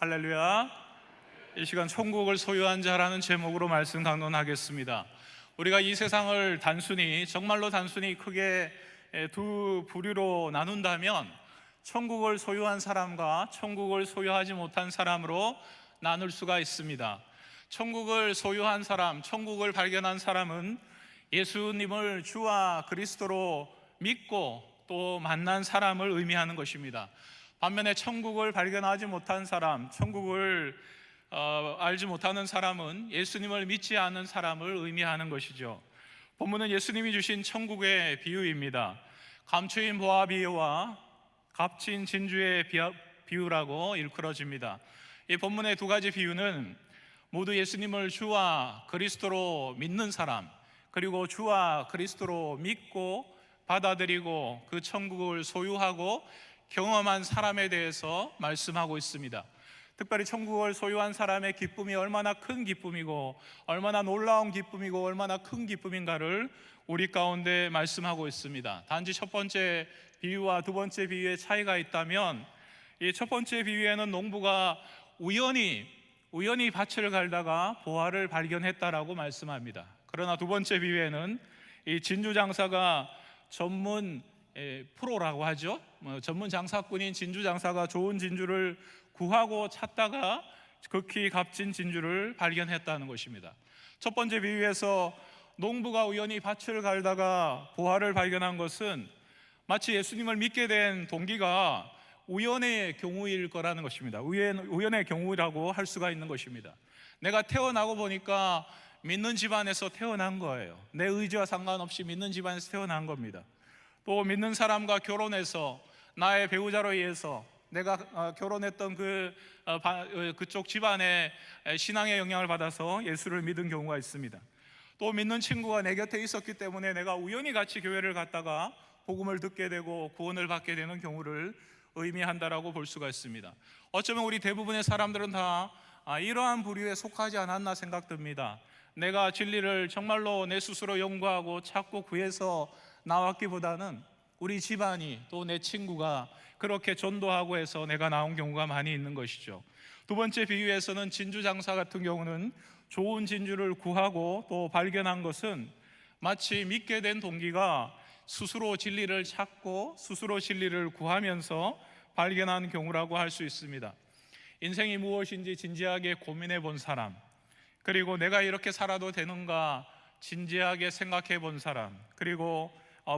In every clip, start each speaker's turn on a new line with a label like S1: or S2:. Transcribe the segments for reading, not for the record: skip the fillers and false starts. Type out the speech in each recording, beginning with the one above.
S1: 할렐루야. 이 시간 천국을 소유한 자라는 제목으로 말씀 강론하겠습니다. 우리가 이 세상을 정말로 단순히 크게 두 부류로 나눈다면 천국을 소유한 사람과 천국을 소유하지 못한 사람으로 나눌 수가 있습니다. 천국을 소유한 사람, 천국을 발견한 사람은 예수님을 주와 그리스도로 믿고 또 만난 사람을 의미하는 것입니다. 반면에 천국을 발견하지 못한 사람, 천국을 알지 못하는 사람은 예수님을 믿지 않는 사람을 의미하는 것이죠. 본문은 예수님이 주신 천국의 비유입니다. 감추인 보화 비유와 값진 진주의 비유라고 일컬어집니다. 이 본문의 두 가지 비유는 모두 예수님을 주와 그리스도로 믿는 사람, 그리고 주와 그리스도로 믿고 받아들이고 그 천국을 소유하고 경험한 사람에 대해서 말씀하고 있습니다. 특별히 천국을 소유한 사람의 기쁨이 얼마나 큰 기쁨이고 얼마나 놀라운 기쁨이고 얼마나 큰 기쁨인가를 우리 가운데 말씀하고 있습니다. 단지 첫 번째 비유와 두 번째 비유의 차이가 있다면, 이 첫 번째 비유에는 농부가 우연히 밭을 갈다가 보화를 발견했다라고 말씀합니다. 그러나 두 번째 비유에는 이 진주 장사가 전문 프로라고 하죠. 전문 장사꾼인 진주 장사가 좋은 진주를 구하고 찾다가 극히 값진 진주를 발견했다는 것입니다. 첫 번째 비유에서 농부가 우연히 밭을 갈다가 보화를 발견한 것은 마치 예수님을 믿게 된 동기가 우연의 경우일 거라는 것입니다. 우연의 경우라고 할 수가 있는 것입니다. 내가 태어나고 보니까 믿는 집안에서 태어난 거예요. 내 의지와 상관없이 믿는 집안에서 태어난 겁니다. 또 믿는 사람과 결혼해서 나의 배우자로 의해서 내가 결혼했던 그쪽 집안의 신앙의 영향을 받아서 예수를 믿은 경우가 있습니다. 또 믿는 친구가 내 곁에 있었기 때문에 내가 우연히 같이 교회를 갔다가 복음을 듣게 되고 구원을 받게 되는 경우를 의미한다라고 볼 수가 있습니다. 어쩌면 우리 대부분의 사람들은 다 이러한 부류에 속하지 않았나 생각됩니다. 내가 진리를 정말로 내 스스로 연구하고 찾고 구해서 나왔기보다는 우리 집안이 또 내 친구가 그렇게 전도하고 해서 내가 나온 경우가 많이 있는 것이죠. 두 번째 비유에서는 진주 장사 같은 경우는 좋은 진주를 구하고 또 발견한 것은 마치 믿게 된 동기가 스스로 진리를 찾고 스스로 진리를 구하면서 발견한 경우라고 할 수 있습니다. 인생이 무엇인지 진지하게 고민해 본 사람, 그리고 내가 이렇게 살아도 되는가 진지하게 생각해 본 사람, 그리고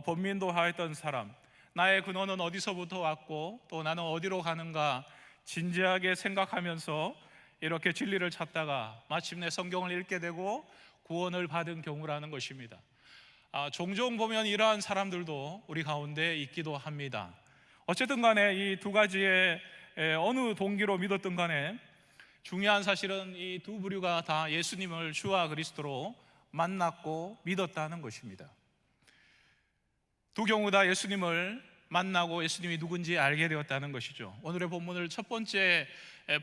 S1: 번민도하였던 사람, 나의 근원은 어디서부터 왔고 또 나는 어디로 가는가 진지하게 생각하면서 이렇게 진리를 찾다가 마침내 성경을 읽게 되고 구원을 받은 경우라는 것입니다. 종종 보면 이러한 사람들도 우리 가운데 있기도 합니다. 어쨌든 간에 이 두 가지의 어느 동기로 믿었든 간에 중요한 사실은 이 두 부류가 다 예수님을 주와 그리스도로 만났고 믿었다는 것입니다. 두 경우 다 예수님을 만나고 예수님이 누군지 알게 되었다는 것이죠. 오늘의 본문을 첫 번째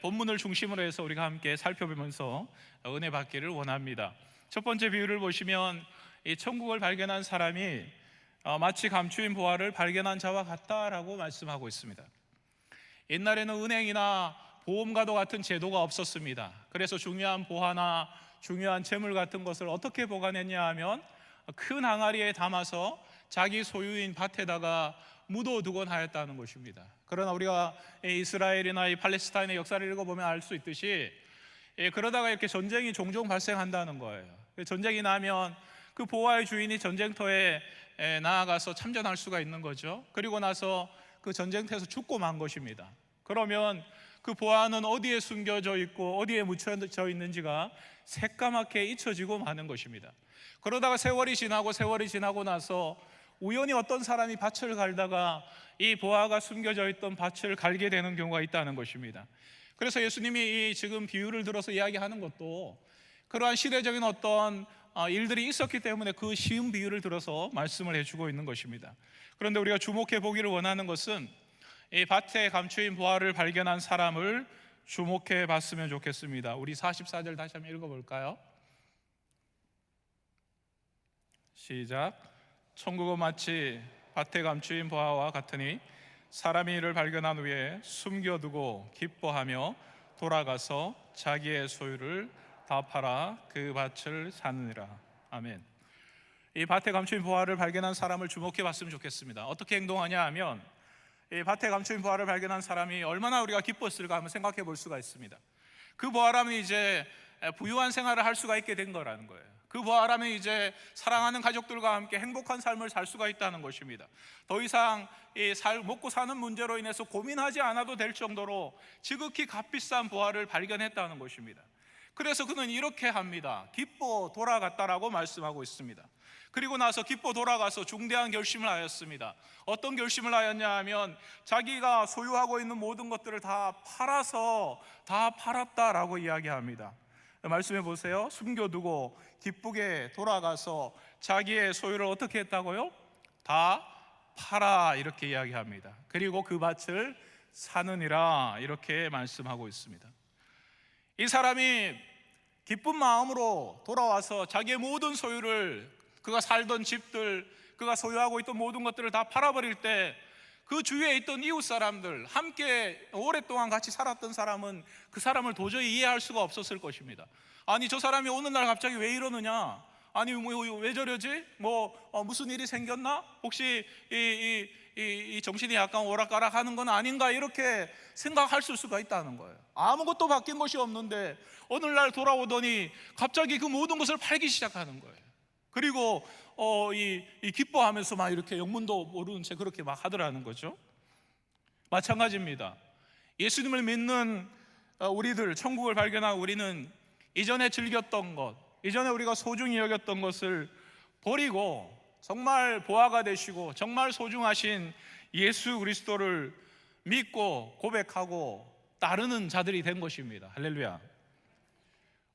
S1: 본문을 중심으로 해서 우리가 함께 살펴보면서 은혜 받기를 원합니다. 첫 번째 비유를 보시면 이 천국을 발견한 사람이 마치 감추인 보화를 발견한 자와 같다라고 말씀하고 있습니다. 옛날에는 은행이나 보험과도 같은 제도가 없었습니다. 그래서 중요한 보화나 중요한 재물 같은 것을 어떻게 보관했냐 하면 큰 항아리에 담아서 자기 소유인 밭에다가 묻어두곤 하였다는 것입니다. 그러나 우리가 이스라엘이나 이 팔레스타인의 역사를 읽어보면 알 수 있듯이 그러다가 이렇게 전쟁이 종종 발생한다는 거예요. 전쟁이 나면 그 보화의 주인이 전쟁터에 나아가서 참전할 수가 있는 거죠. 그리고 나서 그 전쟁터에서 죽고 만 것입니다. 그러면 그 보화는 어디에 숨겨져 있고 어디에 묻혀져 있는지가 새까맣게 잊혀지고 마는 것입니다. 그러다가 세월이 지나고 나서 우연히 어떤 사람이 밭을 갈다가 이 보화가 숨겨져 있던 밭을 갈게 되는 경우가 있다는 것입니다. 그래서 예수님이 이 지금 비유를 들어서 이야기하는 것도 그러한 시대적인 어떤 일들이 있었기 때문에 그 쉬운 비유를 들어서 말씀을 해주고 있는 것입니다. 그런데 우리가 주목해 보기를 원하는 것은 이 밭에 감추인 보화를 발견한 사람을 주목해 봤으면 좋겠습니다. 우리 44절 다시 한번 읽어볼까요? 시작. 천국은 마치 밭에 감추인 보화와 같으니 사람이 이를 발견한 후에 숨겨두고 기뻐하며 돌아가서 자기의 소유를 다 팔아 그 밭을 사느니라. 아멘. 이 밭에 감추인 보화를 발견한 사람을 주목해 봤으면 좋겠습니다. 어떻게 행동하냐 하면, 이 밭에 감추인 보화를 발견한 사람이 얼마나 우리가 기뻤을까 한번 생각해 볼 수가 있습니다. 그 보화라면 이제 부유한 생활을 할 수가 있게 된 거라는 거예요. 그 보화라면 이제 사랑하는 가족들과 함께 행복한 삶을 살 수가 있다는 것입니다. 더 이상 먹고 사는 문제로 인해서 고민하지 않아도 될 정도로 지극히 값비싼 보화를 발견했다는 것입니다. 그래서 그는 이렇게 합니다. 기뻐 돌아갔다라고 말씀하고 있습니다. 그리고 나서 기뻐 돌아가서 중대한 결심을 하였습니다. 어떤 결심을 하였냐 하면, 자기가 소유하고 있는 모든 것들을 다 팔아서 다 팔았다라고 이야기합니다. 말씀해 보세요. 숨겨두고 기쁘게 돌아가서 자기의 소유를 어떻게 했다고요? 다 팔아, 이렇게 이야기합니다. 그리고 그 밭을 사느니라, 이렇게 말씀하고 있습니다. 이 사람이 기쁜 마음으로 돌아와서 자기의 모든 소유를, 그가 살던 집들, 그가 소유하고 있던 모든 것들을 다 팔아버릴 때, 그 주위에 있던 이웃 사람들, 함께 오랫동안 같이 살았던 사람은 그 사람을 도저히 이해할 수가 없었을 것입니다. 아니, 저 사람이 어느 날 갑자기 왜 이러느냐? 아니, 왜 저러지? 무슨 일이 생겼나? 혹시 이 정신이 약간 오락가락 하는 건 아닌가? 이렇게 생각할 수가 있다는 거예요. 아무것도 바뀐 것이 없는데 어느 날 돌아오더니 갑자기 그 모든 것을 팔기 시작하는 거예요. 그리고 기뻐하면서 막 이렇게 영문도 모르는 채 그렇게 막 하더라는 거죠. 마찬가지입니다. 예수님을 믿는 우리들, 천국을 발견한 우리는 이전에 즐겼던 것, 이전에 우리가 소중히 여겼던 것을 버리고 정말 보화가 되시고 정말 소중하신 예수 그리스도를 믿고 고백하고 따르는 자들이 된 것입니다. 할렐루야.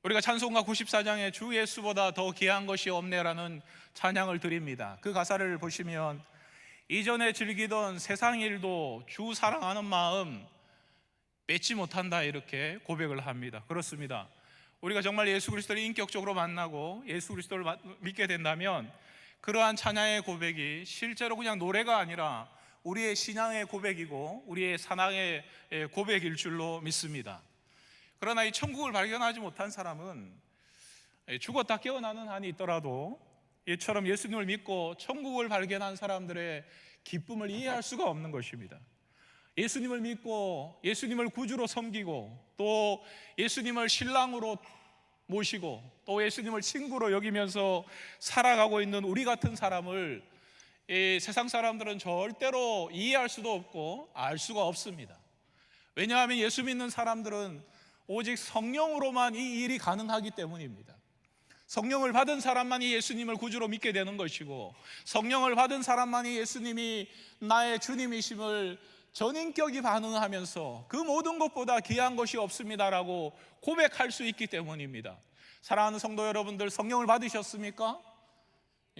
S1: 우리가 찬송가 94장에 주 예수보다 더 귀한 것이 없네라는 찬양을 드립니다. 그 가사를 보시면, 이전에 즐기던 세상 일도 주 사랑하는 마음 뺏지 못한다, 이렇게 고백을 합니다. 그렇습니다. 우리가 정말 예수 그리스도를 인격적으로 만나고 예수 그리스도를 믿게 된다면, 그러한 찬양의 고백이 실제로 그냥 노래가 아니라 우리의 신앙의 고백이고 우리의 사랑의 고백일 줄로 믿습니다. 그러나 이 천국을 발견하지 못한 사람은 죽었다 깨어나는 한이 있더라도 이처럼 예수님을 믿고 천국을 발견한 사람들의 기쁨을 이해할 수가 없는 것입니다. 예수님을 믿고 예수님을 구주로 섬기고 또 예수님을 신랑으로 모시고 또 예수님을 친구로 여기면서 살아가고 있는 우리 같은 사람을 이 세상 사람들은 절대로 이해할 수도 없고 알 수가 없습니다. 왜냐하면 예수 믿는 사람들은 오직 성령으로만 이 일이 가능하기 때문입니다. 성령을 받은 사람만이 예수님을 구주로 믿게 되는 것이고, 성령을 받은 사람만이 예수님이 나의 주님이심을 전인격이 반응하면서 그 모든 것보다 귀한 것이 없습니다라고 고백할 수 있기 때문입니다. 사랑하는 성도 여러분들, 성령을 받으셨습니까?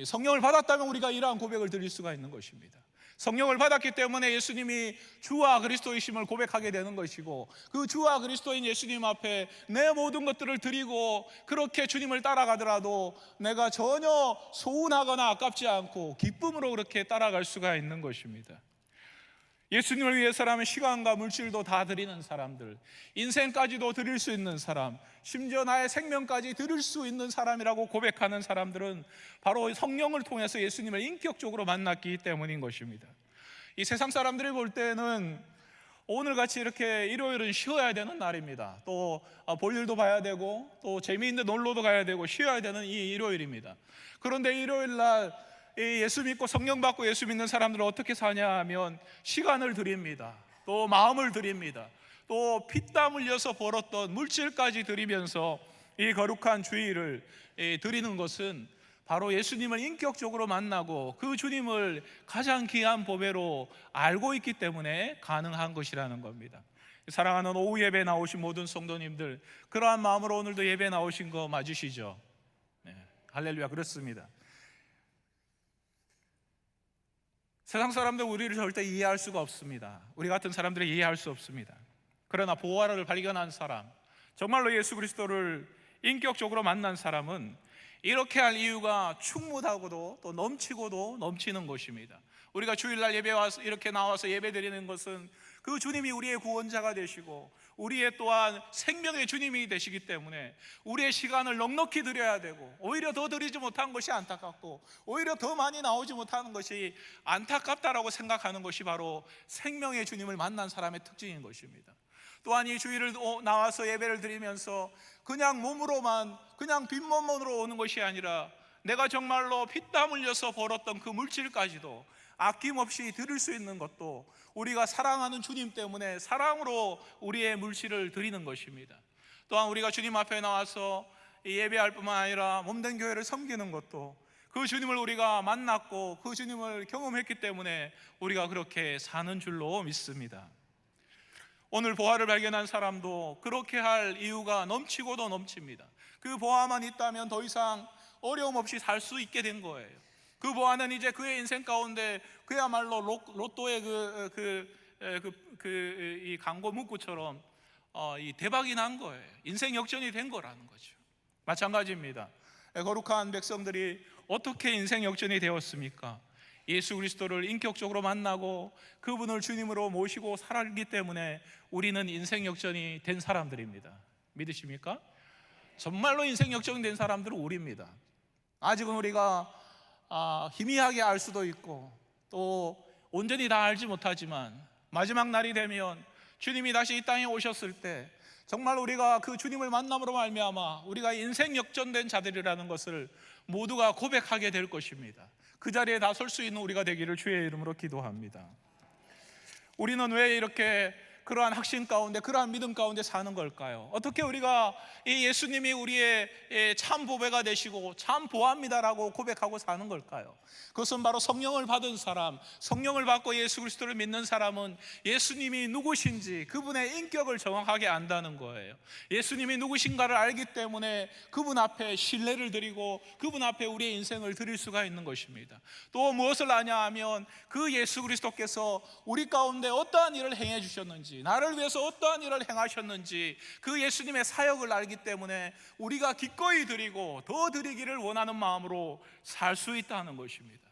S1: 성령을 받았다면 우리가 이러한 고백을 드릴 수가 있는 것입니다. 성령을 받았기 때문에 예수님이 주와 그리스도이심을 고백하게 되는 것이고, 그 주와 그리스도인 예수님 앞에 내 모든 것들을 드리고 그렇게 주님을 따라가더라도 내가 전혀 소운하거나 아깝지 않고 기쁨으로 그렇게 따라갈 수가 있는 것입니다. 예수님을 위해서라면 시간과 물질도 다 드리는 사람들, 인생까지도 드릴 수 있는 사람, 심지어 나의 생명까지 드릴 수 있는 사람이라고 고백하는 사람들은 바로 성령을 통해서 예수님을 인격적으로 만났기 때문인 것입니다. 이 세상 사람들이 볼 때는 오늘같이 이렇게 일요일은 쉬어야 되는 날입니다. 또 볼 일도 봐야 되고 또 재미있는 놀러도 가야 되고 쉬어야 되는 이 일요일입니다. 그런데 일요일 날 예수 믿고 성령 받고 예수 믿는 사람들은 어떻게 사냐 하면 시간을 드립니다. 또 마음을 드립니다. 또 피땀 흘려서 벌었던 물질까지 드리면서 이 거룩한 주일을 드리는 것은 바로 예수님을 인격적으로 만나고 그 주님을 가장 귀한 보배로 알고 있기 때문에 가능한 것이라는 겁니다. 사랑하는 오후 예배 나오신 모든 성도님들, 그러한 마음으로 오늘도 예배 나오신 거 맞으시죠? 네, 할렐루야. 그렇습니다. 세상 사람들 우리를 절대 이해할 수가 없습니다. 우리 같은 사람들이 이해할 수 없습니다. 그러나 보화를 발견한 사람, 정말로 예수 그리스도를 인격적으로 만난 사람은 이렇게 할 이유가 충분하고도 또 넘치고도 넘치는 것입니다. 우리가 주일날 예배 와서 이렇게 나와서 예배 드리는 것은 그 주님이 우리의 구원자가 되시고 우리의 또한 생명의 주님이 되시기 때문에 우리의 시간을 넉넉히 드려야 되고, 오히려 더 드리지 못한 것이 안타깝고 오히려 더 많이 나오지 못하는 것이 안타깝다라고 생각하는 것이 바로 생명의 주님을 만난 사람의 특징인 것입니다. 또한 이 주일을 나와서 예배를 드리면서 그냥 몸으로만, 그냥 빈몸으로 오는 것이 아니라 내가 정말로 피땀 흘려서 벌었던 그 물질까지도 아낌없이 드릴 수 있는 것도 우리가 사랑하는 주님 때문에 사랑으로 우리의 물질을 드리는 것입니다. 또한 우리가 주님 앞에 나와서 예배할 뿐만 아니라 몸된 교회를 섬기는 것도 그 주님을 우리가 만났고 그 주님을 경험했기 때문에 우리가 그렇게 사는 줄로 믿습니다. 오늘 보화를 발견한 사람도 그렇게 할 이유가 넘치고도 넘칩니다. 그 보화만 있다면 더 이상 어려움 없이 살 수 있게 된 거예요. 그 보화는 이제 그의 인생 가운데 그야말로 로또의 이 광고 문구처럼 이 대박이 난 거예요. 인생 역전이 된 거라는 거죠. 마찬가지입니다. 거룩한 백성들이 어떻게 인생 역전이 되었습니까? 예수 그리스도를 인격적으로 만나고 그분을 주님으로 모시고 살았기 때문에 우리는 인생 역전이 된 사람들입니다. 믿으십니까? 정말로 인생 역전이 된 사람들은 우리입니다. 아직은 우리가 희미하게 알 수도 있고 또 온전히 다 알지 못하지만 마지막 날이 되면 주님이 다시 이 땅에 오셨을 때 정말 우리가 그 주님을 만남으로 말미암아 우리가 인생 역전된 자들이라는 것을 모두가 고백하게 될 것입니다. 그 자리에 다 설 수 있는 우리가 되기를 주의 이름으로 기도합니다. 우리는 왜 이렇게 그러한 확신 가운데, 그러한 믿음 가운데 사는 걸까요? 어떻게 우리가 이 예수님이 우리의 참 보배가 되시고 참 보아입니다라고 고백하고 사는 걸까요? 그것은 바로 성령을 받은 사람, 성령을 받고 예수 그리스도를 믿는 사람은 예수님이 누구신지 그분의 인격을 정확하게 안다는 거예요. 예수님이 누구신가를 알기 때문에 그분 앞에 신뢰를 드리고 그분 앞에 우리의 인생을 드릴 수가 있는 것입니다. 또 무엇을 아냐 하면 그 예수 그리스도께서 우리 가운데 어떠한 일을 행해 주셨는지, 나를 위해서 어떠한 일을 행하셨는지 그 예수님의 사역을 알기 때문에 우리가 기꺼이 드리고 더 드리기를 원하는 마음으로 살 수 있다는 것입니다.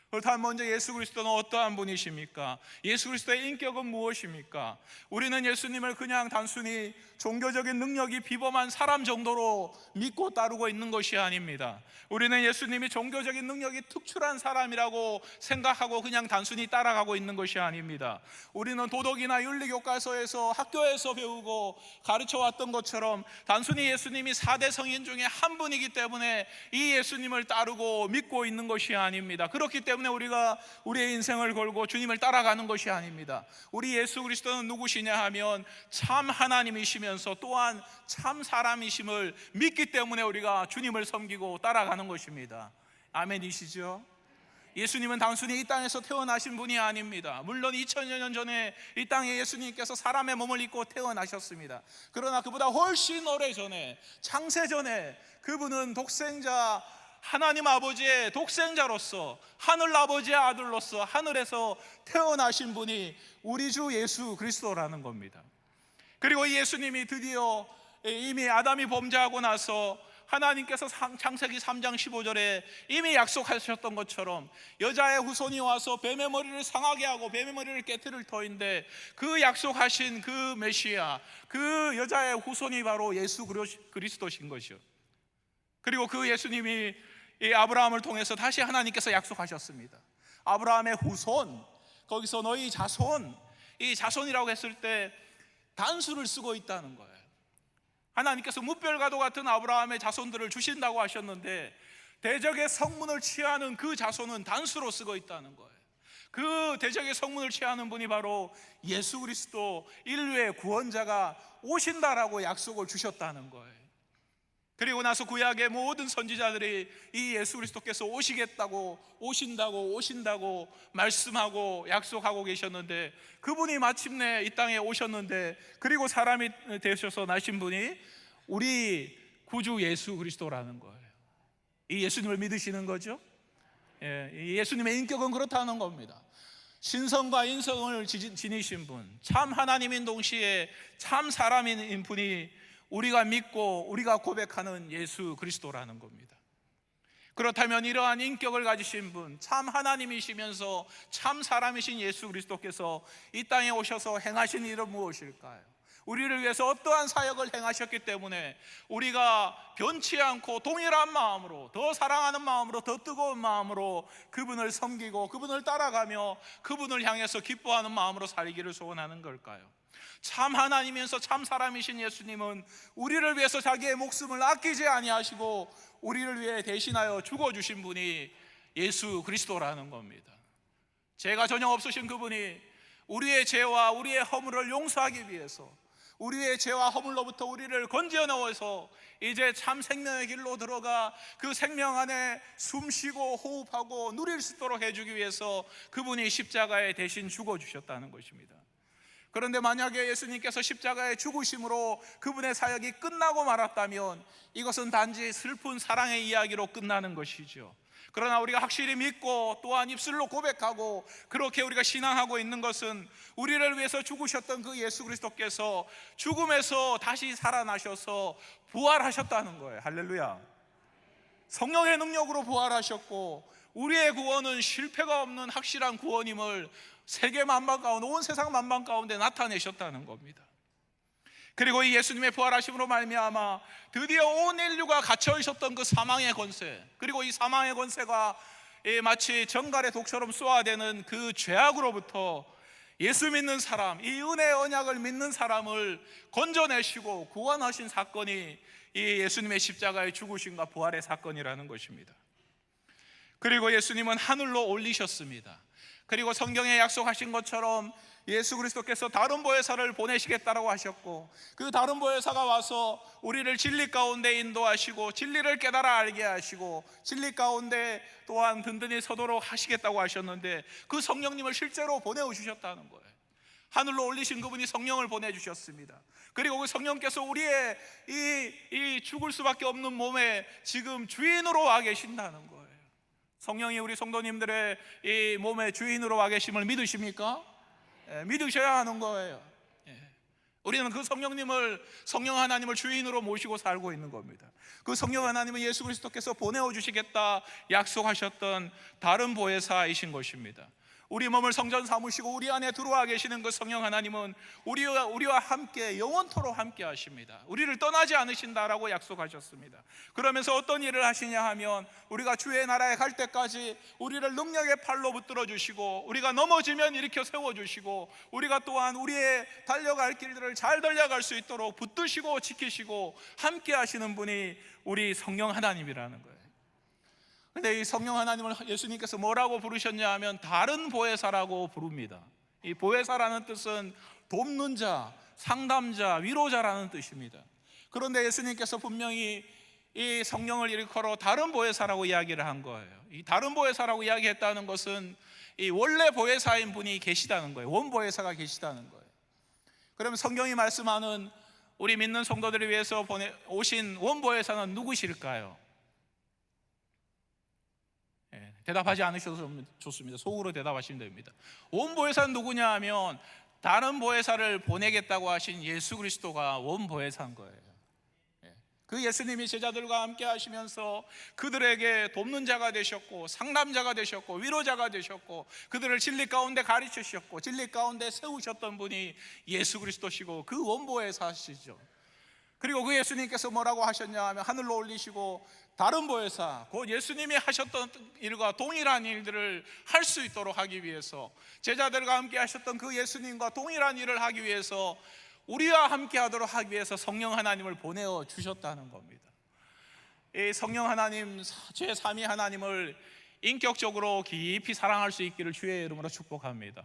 S1: 그렇다면 먼저 예수 그리스도는 어떠한 분이십니까? 예수 그리스도의 인격은 무엇입니까? 우리는 예수님을 그냥 단순히 종교적인 능력이 비범한 사람 정도로 믿고 따르고 있는 것이 아닙니다. 우리는 예수님이 종교적인 능력이 특출한 사람이라고 생각하고 그냥 단순히 따라가고 있는 것이 아닙니다. 우리는 도덕이나 윤리교과서에서 학교에서 배우고 가르쳐왔던 것처럼 단순히 예수님이 4대 성인 중에 한 분이기 때문에 이 예수님을 따르고 믿고 있는 것이 아닙니다. 그렇기 때문에 우리가 우리의 인생을 걸고 주님을 따라가는 것이 아닙니다. 우리 예수 그리스도는 누구시냐 하면 참 하나님이시면서 또한 참 사람이심을 믿기 때문에 우리가 주님을 섬기고 따라가는 것입니다. 아멘이시죠? 예수님은 단순히 이 땅에서 태어나신 분이 아닙니다. 물론 2000여 년 전에 이 땅에 예수님께서 사람의 몸을 입고 태어나셨습니다. 그러나 그보다 훨씬 오래전에, 창세전에 그분은 독생자 하나님 아버지의 독생자로서 하늘 아버지의 아들로서 하늘에서 태어나신 분이 우리 주 예수 그리스도라는 겁니다. 그리고 이 예수님이 드디어 이미 아담이 범죄하고 나서 하나님께서 창세기 3장 15절에 이미 약속하셨던 것처럼 여자의 후손이 와서 뱀의 머리를 상하게 하고 뱀의 머리를 깨트릴 터인데, 그 약속하신 그 메시아, 그 여자의 후손이 바로 예수 그리스도신 것이요. 그리고 그 예수님이 이 아브라함을 통해서 다시 하나님께서 약속하셨습니다. 아브라함의 후손, 거기서 너희 자손, 이 자손이라고 했을 때 단수를 쓰고 있다는 거예요. 하나님께서 무별과도 같은 아브라함의 자손들을 주신다고 하셨는데 대적의 성문을 취하는 그 자손은 단수로 쓰고 있다는 거예요. 그 대적의 성문을 취하는 분이 바로 예수 그리스도, 인류의 구원자가 오신다라고 약속을 주셨다는 거예요. 그리고 나서 구약의 모든 선지자들이 이 예수 그리스도께서 오신다고 말씀하고 약속하고 계셨는데, 그분이 마침내 이 땅에 오셨는데, 그리고 사람이 되셔서 나신 분이 우리 구주 예수 그리스도라는 거예요. 이 예수님을 믿으시는 거죠? 이 예수님의 인격은 그렇다는 겁니다. 신성과 인성을 지니신 분, 참 하나님인 동시에 참 사람인 분이 우리가 믿고 우리가 고백하는 예수 그리스도라는 겁니다. 그렇다면 이러한 인격을 가지신 분, 참 하나님이시면서 참 사람이신 예수 그리스도께서 이 땅에 오셔서 행하신 일은 무엇일까요? 우리를 위해서 어떠한 사역을 행하셨기 때문에 우리가 변치 않고 동일한 마음으로, 더 사랑하는 마음으로, 더 뜨거운 마음으로 그분을 섬기고 그분을 따라가며 그분을 향해서 기뻐하는 마음으로 살기를 소원하는 걸까요? 참 하나님이면서 참 사람이신 예수님은 우리를 위해서 자기의 목숨을 아끼지 아니하시고 우리를 위해 대신하여 죽어주신 분이 예수 그리스도라는 겁니다. 죄가 전혀 없으신 그분이 우리의 죄와 우리의 허물을 용서하기 위해서, 우리의 죄와 허물로부터 우리를 건져넣어서 이제 참 생명의 길로 들어가 그 생명 안에 숨쉬고 호흡하고 누릴 수 있도록 해주기 위해서 그분이 십자가에 대신 죽어주셨다는 것입니다. 그런데 만약에 예수님께서 십자가의 죽으심으로 그분의 사역이 끝나고 말았다면 이것은 단지 슬픈 사랑의 이야기로 끝나는 것이죠. 그러나 우리가 확실히 믿고 또한 입술로 고백하고 그렇게 우리가 신앙하고 있는 것은 우리를 위해서 죽으셨던 그 예수 그리스도께서 죽음에서 다시 살아나셔서 부활하셨다는 거예요. 할렐루야. 성령의 능력으로 부활하셨고 우리의 구원은 실패가 없는 확실한 구원임을 세계 만방 가운데, 온 세상 만방 가운데 나타내셨다는 겁니다. 그리고 이 예수님의 부활하심으로 말미암아 드디어 온 인류가 갇혀 있었던 그 사망의 권세, 그리고 이 사망의 권세가 마치 정갈의 독처럼 쏘아대는 그 죄악으로부터 예수 믿는 사람, 이 은혜의 언약을 믿는 사람을 건져내시고 구원하신 사건이 이 예수님의 십자가의 죽으심과 부활의 사건이라는 것입니다. 그리고 예수님은 하늘로 올리셨습니다. 그리고 성경에 약속하신 것처럼 예수 그리스도께서 다른 보혜사를 보내시겠다라고 하셨고 그 다른 보혜사가 와서 우리를 진리 가운데 인도하시고 진리를 깨달아 알게 하시고 진리 가운데 또한 든든히 서도록 하시겠다고 하셨는데 그 성령님을 실제로 보내주셨다는 거예요. 하늘로 올리신 그분이 성령을 보내주셨습니다. 그리고 그 성령께서 우리의 이 죽을 수밖에 없는 몸에 지금 주인으로 와 계신다는 거예요. 성령이 우리 성도님들의 이 몸의 주인으로 와 계심을 믿으십니까? 믿으셔야 하는 거예요. 우리는 그 성령 하나님을 주인으로 모시고 살고 있는 겁니다. 그 성령 하나님은 예수 그리스도께서 보내어 주시겠다 약속하셨던 다른 보혜사이신 것입니다. 우리 몸을 성전 삼으시고 우리 안에 들어와 계시는 그 성령 하나님은 우리와 함께 영원토록 함께 하십니다. 우리를 떠나지 않으신다라고 약속하셨습니다. 그러면서 어떤 일을 하시냐 하면 우리가 주의 나라에 갈 때까지 우리를 능력의 팔로 붙들어 주시고 우리가 넘어지면 일으켜 세워 주시고 우리가 또한 우리의 달려갈 길들을 잘 달려갈 수 있도록 붙드시고 지키시고 함께 하시는 분이 우리 성령 하나님이라는 거예요. 그런데 이 성령 하나님을 예수님께서 뭐라고 부르셨냐 하면 다른 보혜사라고 부릅니다. 이 보혜사라는 뜻은 돕는 자, 상담자, 위로자라는 뜻입니다. 그런데 예수님께서 분명히 이 성령을 일컬어 다른 보혜사라고 이야기를 한 거예요. 이 다른 보혜사라고 이야기했다는 것은 이 원래 보혜사인 분이 계시다는 거예요. 원 보혜사가 계시다는 거예요. 그러면 성경이 말씀하는 우리 믿는 성도들을 위해서 오신 원 보혜사는 누구실까요? 대답하지 않으셔도 좋습니다. 속으로 대답하시면 됩니다. 원보혜사는 누구냐 하면 다른 보혜사를 보내겠다고 하신 예수 그리스도가 원보혜사인 거예요. 그 예수님이 제자들과 함께 하시면서 그들에게 돕는 자가 되셨고 상담자가 되셨고 위로자가 되셨고 그들을 진리 가운데 가르치셨고 진리 가운데 세우셨던 분이 예수 그리스도시고 그 원보혜사시죠. 그리고 그 예수님께서 뭐라고 하셨냐 하면 하늘로 올리시고 다른 보혜사, 곧 예수님이 하셨던 일과 동일한 일들을 할 수 있도록 하기 위해서 제자들과 함께 하셨던 그 예수님과 동일한 일을 하기 위해서 우리와 함께 하도록 하기 위해서 성령 하나님을 보내어 주셨다는 겁니다. 이 성령 하나님, 제3위 하나님을 인격적으로 깊이 사랑할 수 있기를 주의 이름으로 축복합니다.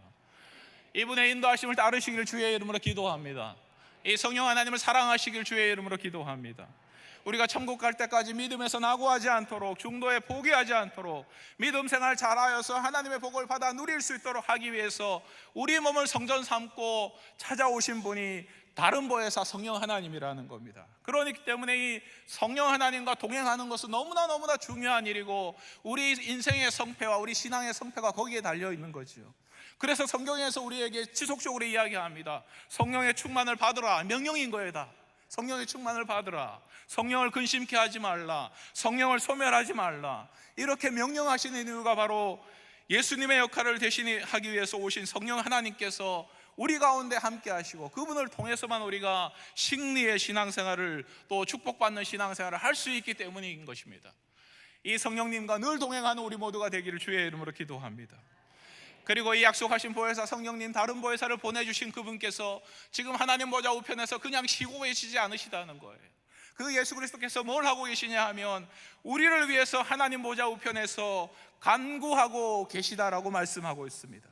S1: 이분의 인도하심을 따르시기를 주의 이름으로 기도합니다. 이 성령 하나님을 사랑하시길 주의 이름으로 기도합니다. 우리가 천국 갈 때까지 믿음에서 낙오하지 않도록 중도에 포기하지 않도록 믿음 생활 잘하여서 하나님의 복을 받아 누릴 수 있도록 하기 위해서 우리 몸을 성전 삼고 찾아오신 분이 다른 보혜사 성령 하나님이라는 겁니다. 그렇기 때문에 이 성령 하나님과 동행하는 것은 너무나 중요한 일이고 우리 인생의 성패와 우리 신앙의 성패가 거기에 달려 있는 거죠. 그래서 성경에서 우리에게 지속적으로 이야기합니다. 성령의 충만을 받으라, 명령인 거에다. 성령의 충만을 받으라, 성령을 근심케 하지 말라, 성령을 소멸하지 말라, 이렇게 명령하시는 이유가 바로 예수님의 역할을 대신하기 위해서 오신 성령 하나님께서 우리 가운데 함께 하시고 그분을 통해서만 우리가 승리의 신앙생활을, 또 축복받는 신앙생활을 할 수 있기 때문인 것입니다. 이 성령님과 늘 동행하는 우리 모두가 되기를 주의 이름으로 기도합니다. 그리고 이 약속하신 보혜사 성령님, 다른 보혜사를 보내주신 그분께서 지금 하나님 보좌 우편에서 그냥 쉬고 계시지 않으시다는 거예요. 그 예수 그리스도께서 뭘 하고 계시냐 하면 우리를 위해서 하나님 보좌 우편에서 간구하고 계시다라고 말씀하고 있습니다.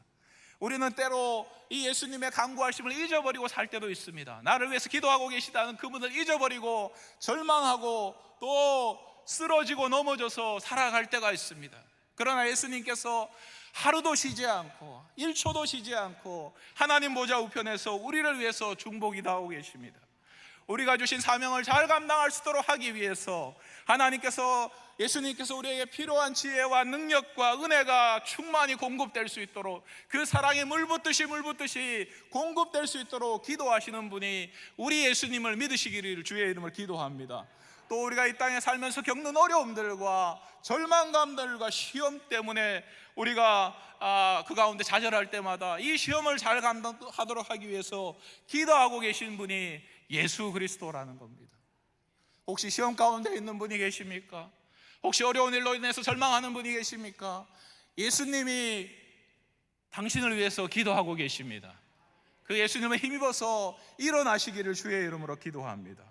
S1: 우리는 때로 이 예수님의 간구하심을 잊어버리고 살 때도 있습니다. 나를 위해서 기도하고 계시다는 그분을 잊어버리고 절망하고 또 쓰러지고 넘어져서 살아갈 때가 있습니다. 그러나 예수님께서 하루도 쉬지 않고 1초도 쉬지 않고 하나님 보좌 우편에서 우리를 위해서 중보기 다하고 계십니다. 우리가 주신 사명을 잘 감당할 수 있도록 하기 위해서 예수님께서 우리에게 필요한 지혜와 능력과 은혜가 충만히 공급될 수 있도록, 그 사랑이 물붓듯이 공급될 수 있도록 기도하시는 분이 우리 예수님을 믿으시기를 주의 이름으로 기도합니다. 또 우리가 이 땅에 살면서 겪는 어려움들과 절망감들과 시험 때문에 우리가 그 가운데 좌절할 때마다 이 시험을 잘 감당하도록 하기 위해서 기도하고 계신 분이 예수 그리스도라는 겁니다. 혹시 시험 가운데 있는 분이 계십니까? 혹시 어려운 일로 인해서 절망하는 분이 계십니까? 예수님이 당신을 위해서 기도하고 계십니다. 그 예수님을 힘입어서 일어나시기를 주의 이름으로 기도합니다.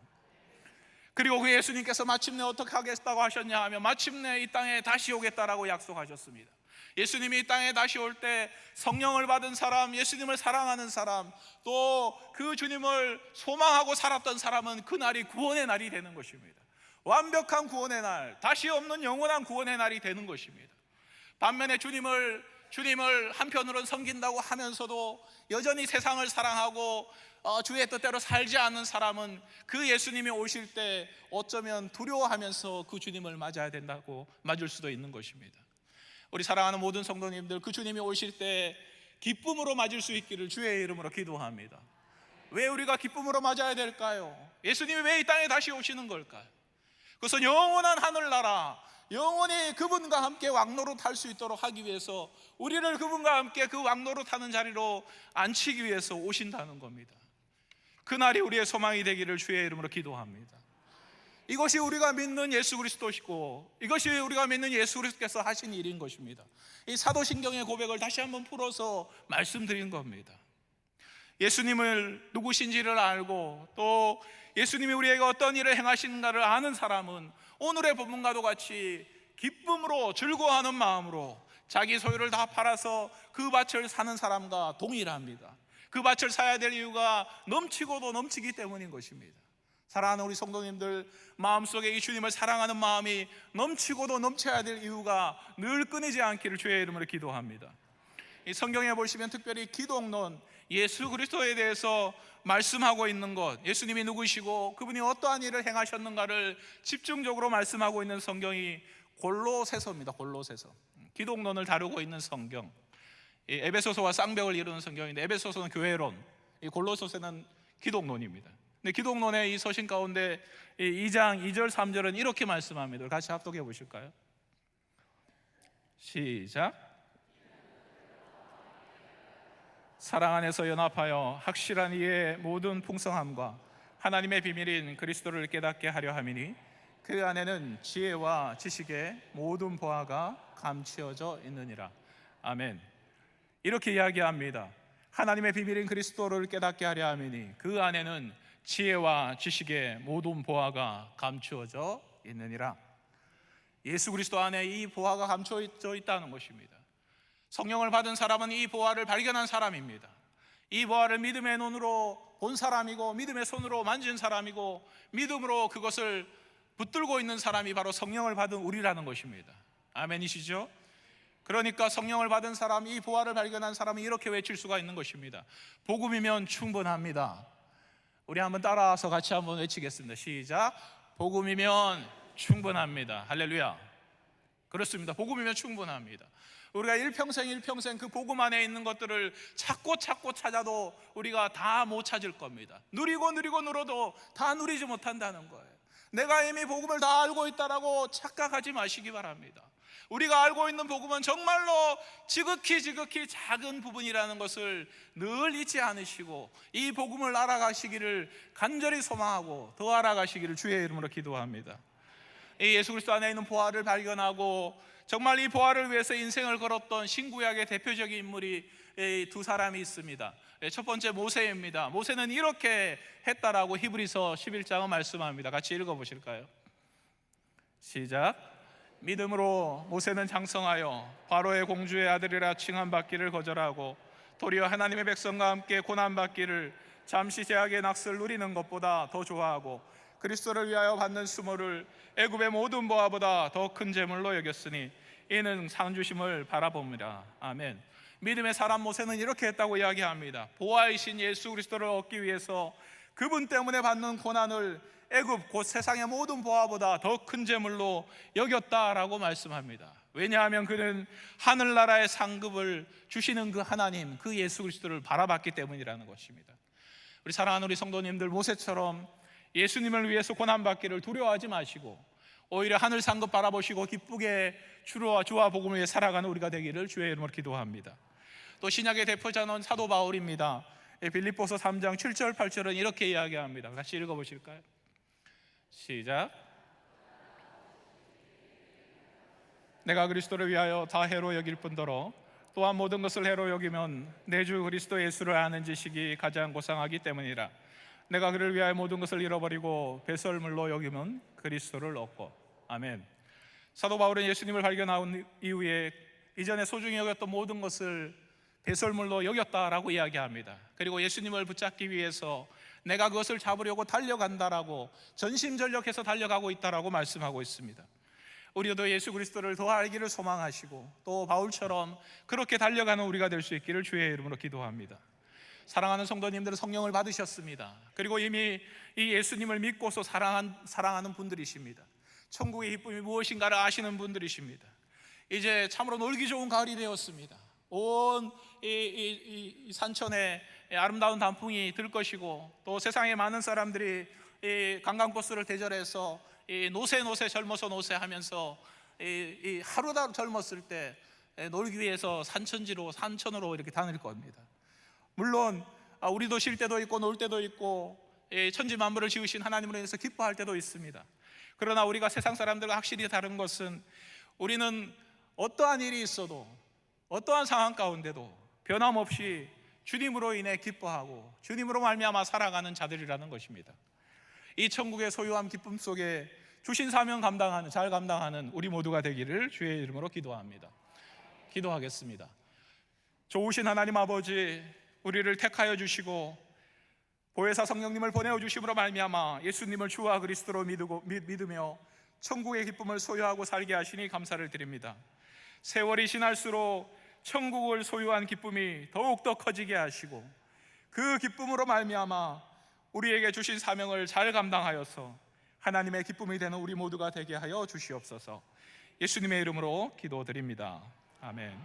S1: 그리고 그 예수님께서 마침내 어떻게 하겠다고 하셨냐 하면 마침내 이 땅에 다시 오겠다라고 약속하셨습니다. 예수님이 이 땅에 다시 올 때 성령을 받은 사람, 예수님을 사랑하는 사람, 또 그 주님을 소망하고 살았던 사람은 그날이 구원의 날이 되는 것입니다. 완벽한 구원의 날, 다시 없는 영원한 구원의 날이 되는 것입니다. 반면에 주님을 한편으로는 섬긴다고 하면서도 여전히 세상을 사랑하고 주의 뜻대로 살지 않는 사람은 그 예수님이 오실 때 어쩌면 두려워하면서 그 주님을 맞을 수도 있는 것입니다. 우리 사랑하는 모든 성도님들, 그 주님이 오실 때 기쁨으로 맞을 수 있기를 주의 이름으로 기도합니다. 왜 우리가 기쁨으로 맞아야 될까요? 예수님이 왜 이 땅에 다시 오시는 걸까요? 그것은 영원한 하늘나라, 영원히 그분과 함께 왕노릇 할 수 있도록 하기 위해서, 우리를 그분과 함께 그 왕노릇 하는 자리로 앉히기 위해서 오신다는 겁니다. 그날이 우리의 소망이 되기를 주의 이름으로 기도합니다. 이것이 우리가 믿는 예수 그리스도시고, 이것이 우리가 믿는 예수 그리스도께서 하신 일인 것입니다. 이 사도신경의 고백을 다시 한번 풀어서 말씀드린 겁니다. 예수님을 누구신지를 알고 또 예수님이 우리에게 어떤 일을 행하시는가를 아는 사람은 오늘의 본문과도 같이 기쁨으로 즐거워하는 마음으로 자기 소유를 다 팔아서 그 밭을 사는 사람과 동일합니다. 그 밭을 사야 될 이유가 넘치고도 넘치기 때문인 것입니다. 사랑하는 우리 성도님들, 마음속에 이 주님을 사랑하는 마음이 넘치고도 넘쳐야 될 이유가 늘 끊이지 않기를 주의 이름으로 기도합니다. 이 성경에 보시면 특별히 기독론, 예수 그리스도에 대해서 말씀하고 있는 것, 예수님이 누구시고 그분이 어떠한 일을 행하셨는가를 집중적으로 말씀하고 있는 성경이 골로새서입니다. 골로새서, 기독론을 다루고 있는 성경. 에베소서와 쌍벽을 이루는 성경인데, 에베소서는 교회론, 이 골로새서는 기독론입니다. 근데 기독론의 이 서신 가운데 2장 2절 3절은 이렇게 말씀합니다. 같이 합독해 보실까요? 시작. 사랑 안에서 연합하여 확실한 이의 모든 풍성함과 하나님의 비밀인 그리스도를 깨닫게 하려 함이니 그 안에는 지혜와 지식의 모든 보화가 감추어져 있느니라. 아멘. 이렇게 이야기합니다. 하나님의 비밀인 그리스도를 깨닫게 하려 함이니 그 안에는 지혜와 지식의 모든 보화가 감추어져 있느니라. 예수 그리스도 안에 이 보화가 감추어져 있다는 것입니다. 성령을 받은 사람은 이 보화를 발견한 사람입니다. 이 보화를 믿음의 눈으로 본 사람이고, 믿음의 손으로 만진 사람이고, 믿음으로 그것을 붙들고 있는 사람이 바로 성령을 받은 우리라는 것입니다. 아멘이시죠? 그러니까 성령을 받은 사람, 이 보화를 발견한 사람은 이렇게 외칠 수가 있는 것입니다. 복음이면 충분합니다. 우리 한번 따라서 같이 한번 외치겠습니다. 시작. 복음이면 충분합니다. 할렐루야. 그렇습니다. 복음이면 충분합니다. 우리가 일평생 그 복음 안에 있는 것들을 찾고 찾아도 우리가 다 못 찾을 겁니다. 누리고 눌어도 다 누리지 못한다는 거예요. 내가 이미 복음을 다 알고 있다라고 착각하지 마시기 바랍니다. 우리가 알고 있는 복음은 정말로 지극히 작은 부분이라는 것을 늘 잊지 않으시고 이 복음을 알아가시기를 간절히 소망하고 더 알아가시기를 주의 이름으로 기도합니다. 이 예수 그리스도 안에 있는 보화를 발견하고 정말 이 보화를 위해서 인생을 걸었던 신구약의 대표적인 인물이 두 사람이 있습니다. 첫 번째 모세입니다. 모세는 이렇게 했다라고 히브리서 11장은 말씀합니다. 같이 읽어보실까요? 시작. 믿음으로 모세는 장성하여 바로의 공주의 아들이라 칭함받기를 거절하고 도리어 하나님의 백성과 함께 고난받기를 잠시 제약의 낙을 누리는 것보다 더 좋아하고 그리스도를 위하여 받는 수모를 애굽의 모든 보화보다 더 큰 재물로 여겼으니 이는 상 주심을 바라봅니다. 아멘. 믿음의 사람 모세는 이렇게 했다고 이야기합니다. 보화이신 예수 그리스도를 얻기 위해서 그분 때문에 받는 고난을 애굽 곧 세상의 모든 보화보다 더 큰 재물로 여겼다라고 말씀합니다. 왜냐하면 그는 하늘나라의 상급을 주시는 그 하나님, 그 예수 그리스도를 바라봤기 때문이라는 것입니다. 우리 사랑하는 우리 성도님들, 모세처럼 예수님을 위해서 고난받기를 두려워하지 마시고 오히려 하늘 상급 바라보시고 기쁘게 주와 복음을 위해 살아가는 우리가 되기를 주의 이름으로 기도합니다. 또 신약의 대표자는 사도 바울입니다. 빌립보서 3장 7절 8절은 이렇게 이야기합니다. 같이 읽어보실까요? 시작. 내가 그리스도를 위하여 다 해로 여길 뿐더러 또한 모든 것을 해로 여기면 내 주 그리스도 예수를 아는 지식이 가장 고상하기 때문이라. 내가 그를 위하여 모든 것을 잃어버리고 배설물로 여기면 그리스도를 얻고. 아멘. 사도 바울은 예수님을 발견한 이후에 이전에 소중히 여겼던 모든 것을 배설물로 여겼다라고 이야기합니다. 그리고 예수님을 붙잡기 위해서 내가 그것을 잡으려고 달려간다라고 전심전력해서 달려가고 있다라고 말씀하고 있습니다. 우리도 예수 그리스도를 더 알기를 소망하시고 또 바울처럼 그렇게 달려가는 우리가 될 수 있기를 주의 이름으로 기도합니다. 사랑하는 성도님들은 성령을 받으셨습니다. 그리고 이미 이 예수님을 믿고서 사랑하는 분들이십니다. 천국의 기쁨이 무엇인가를 아시는 분들이십니다. 이제 참으로 놀기 좋은 가을이 되었습니다. 온 이 산천에 아름다운 단풍이 들 것이고 또 세상에 많은 사람들이 이 관광버스를 대절해서 이 노세 젊어서 노세 하면서 이 하루다 젊었을 때 놀기 위해서 산천으로 이렇게 다닐 겁니다. 물론 우리도 쉴 때도 있고 놀 때도 있고 천지 만물을 지으신 하나님으로 인해서 기뻐할 때도 있습니다. 그러나 우리가 세상 사람들과 확실히 다른 것은 우리는 어떠한 일이 있어도 어떠한 상황 가운데도 변함없이 주님으로 인해 기뻐하고 주님으로 말미암아 살아가는 자들이라는 것입니다. 이 천국의 소유함 기쁨 속에 주신 사명 잘 감당하는 우리 모두가 되기를 주의 이름으로 기도합니다. 기도하겠습니다. 좋으신 하나님 아버지, 우리를 택하여 주시고 보혜사 성령님을 보내어 주심으로 말미암아 예수님을 주와 그리스도로 믿으며 천국의 기쁨을 소유하고 살게 하시니 감사를 드립니다. 세월이 지날수록 천국을 소유한 기쁨이 더욱더 커지게 하시고 그 기쁨으로 말미암아 우리에게 주신 사명을 잘 감당하여서 하나님의 기쁨이 되는 우리 모두가 되게 하여 주시옵소서. 예수님의 이름으로 기도드립니다. 아멘.